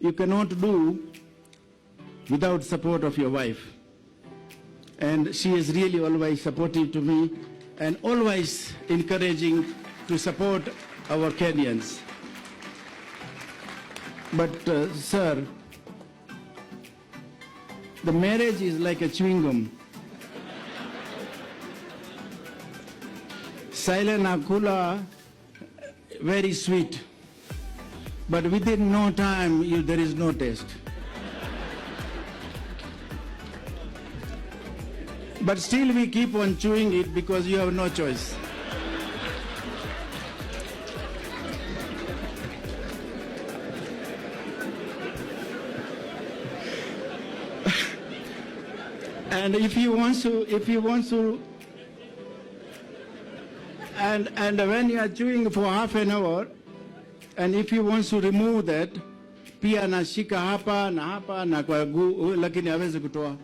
you cannot do without support of your wife. And she is really always supportive to me and always encouraging to support our Kenyans. But sir, the marriage is like a chewing gum. Silent Akula, very sweet. But within no time, there is no taste. But still we keep on chewing it because you have no choice. And if he wants to, and when you are chewing for half an hour, and if he wants to remove that, pia anashika hapa na hapa na kwa lakini hawezi kutoa.